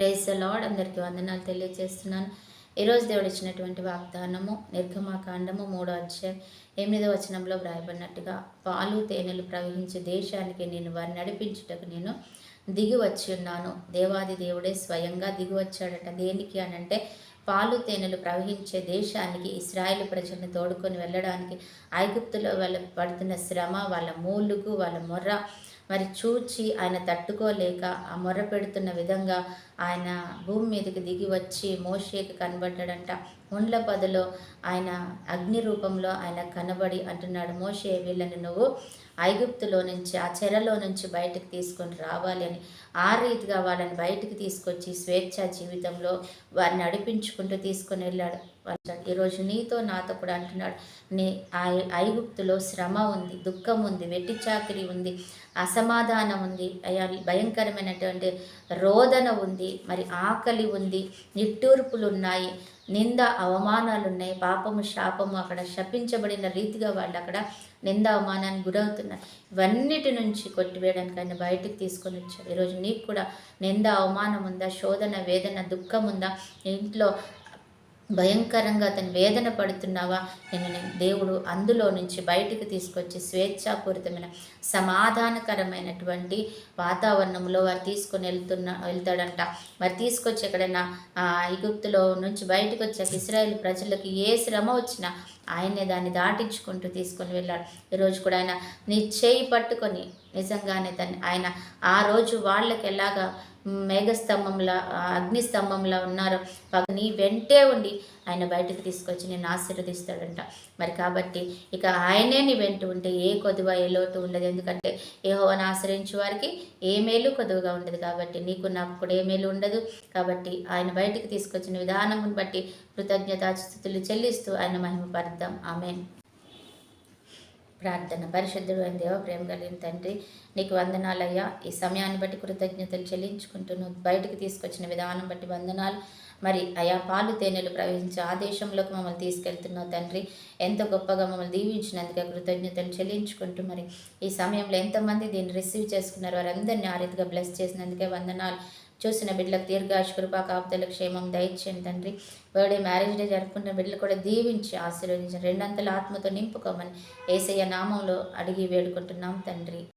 Praise the lord. అందరికీ వందనాలు తెలియజేస్తున్నాను. ఈరోజు దేవుడు ఇచ్చినటువంటి వాగ్దానము నిర్గమాకాండము 3వ అధ్యాయం 8వ వచనంలో వ్రాయబడినట్టుగా, పాలు తేనెలు ప్రవహించే దేశానికి నేను వారిని నడిపించుటకు నేను దిగి వచ్చి ఉన్నాను. దేవాది దేవుడే స్వయంగా దిగి వచ్చాడట. దేనికి అనంటే, పాలు తేనెలు ప్రవహించే దేశానికి ఇశ్రాయేలు ప్రజలను తోడుకొని వెళ్ళడానికి. ఐగుప్తులో వాళ్ళ పడుతున్న శ్రమ, వాళ్ళ మూలుగు, వాళ్ళ మొర్ర మరి చూచి ఆయన తట్టుకోలేక ఆ మొర్ర పెడుతున్న విధంగా ఆయన భూమి మీదకి దిగి వచ్చి మోషేకి కనబడ్డాడంట. ముండ్ల పదలో ఆయన అగ్ని రూపంలో ఆయన కనబడి అంటున్నాడు, మోషే, వీళ్ళని నువ్వు ఐగుప్తులో నుంచి, ఆ చెరలో నుంచి బయటకు తీసుకొని రావాలి అని. ఆ రీతిగా వాళ్ళని బయటికి తీసుకొచ్చి స్వేచ్ఛా జీవితంలో వారిని నడిపించుకుంటూ తీసుకొని వెళ్ళాడు. ఈరోజు నీతో నాతో కూడా అంటున్నాడు, నీ ఐగుప్తులో శ్రమ ఉంది, దుఃఖం ఉంది, వెట్టి చాకిరి ఉంది, అసమాధానం ఉంది, భయంకరమైనటువంటి రోదన ఉంది, మరి ఆకలి ఉంది, నిట్టూర్పులు ఉన్నాయి, నింద అవమానాలు ఉన్నాయి, పాపము శాపము అక్కడ శపించబడిన రీతిగా వాళ్ళు అక్కడ నింద అవమానానికి గురవుతున్నారు. ఇవన్నిటి నుంచి కొట్టివేయడానికి ఆయన బయటికి తీసుకొని వచ్చాడు. ఈరోజు నీకు కూడా నింద అవమానం ఉందా, శోధన వేదన దుఃఖం ఉందా, ఇంట్లో భయంకరంగా అతను వేదన పడుతున్నావా, నేను దేవుడు అందులో నుంచి బయటికి తీసుకొచ్చి స్వేచ్ఛాపూరితమైన సమాధానకరమైనటువంటి వాతావరణంలో వారు తీసుకొని వెళ్తాడంట. మరి తీసుకొచ్చి ఎక్కడైనా ఐగుప్తులో నుంచి బయటకు వచ్చాక ఇశ్రాయేలు ప్రజలకు ఏ శ్రమ వచ్చినా ఆయనే దాన్ని దాటించుకుంటూ తీసుకొని వెళ్ళాడు. ఈరోజు కూడా ఆయన నీ చేయి పట్టుకొని నిజంగానే ఆయన ఆ రోజు వాళ్ళకి ఎలాగా మేఘస్తంభంలా అగ్నిస్తంభంలా ఉన్నారో నీ వెంటే ఉండి ఆయన బయటకు తీసుకొచ్చి నేను ఆశీర్వదిస్తాడంట. మరి కాబట్టి ఇక ఆయనే నీ వెంట ఉంటే ఏ కొదువ ఏ లోటు ఉండదు. ఎందుకంటే యెహోవాను ఆశ్రయించే వారికి ఏ మేలు కొదువుగా ఉండదు. కాబట్టి నీకు నాకు కూడా ఏ మేలు ఉండదు. కాబట్టి ఆయన బయటకు తీసుకొచ్చిన విధానమును బట్టి కృతజ్ఞతాస్తుతులు చెల్లిస్తూ ఆయన మహిమపరుద్దాం. ఆమేన్. ప్రార్థన. పరిశుద్ధుడు అయిన దేవ, ప్రేమ కలిగిన తండ్రి, నీకు వందనాలయ్యా. ఈ సమయాన్ని బట్టి కృతజ్ఞతలు చెల్లించుకుంటూ నువ్వు బయటకు తీసుకొచ్చిన విధానం బట్టి వందనాలు. మరి అయా పాలు తేనెలు ప్రవహించి ఆ దేశంలోకి మమ్మల్ని తీసుకెళ్తున్నావు తండ్రి. ఎంతో గొప్పగా మమ్మల్ని దీవించినందుకే కృతజ్ఞతలు చెల్లించుకుంటూ మరి ఈ సమయంలో ఎంతమంది దీన్ని రిసీవ్ చేసుకున్నారు వారందరినీ ఆ రీతిగా బ్లెస్ చేసినందుకే వందనాలు. చూసిన బిడ్డలకు దీర్ఘాయుష కృపా కాపుదల క్షేమం దయచేయండి తండ్రి. బర్త్డే మ్యారేజ్ డే జరుపుకుంటున్న బిడ్డలు కూడా దీవించి ఆశీర్వదించండి. రెండంతల ఆత్మతో నింపుకోమని యేసయ్య నామంలో అడిగి వేడుకుంటున్నాం తండ్రి.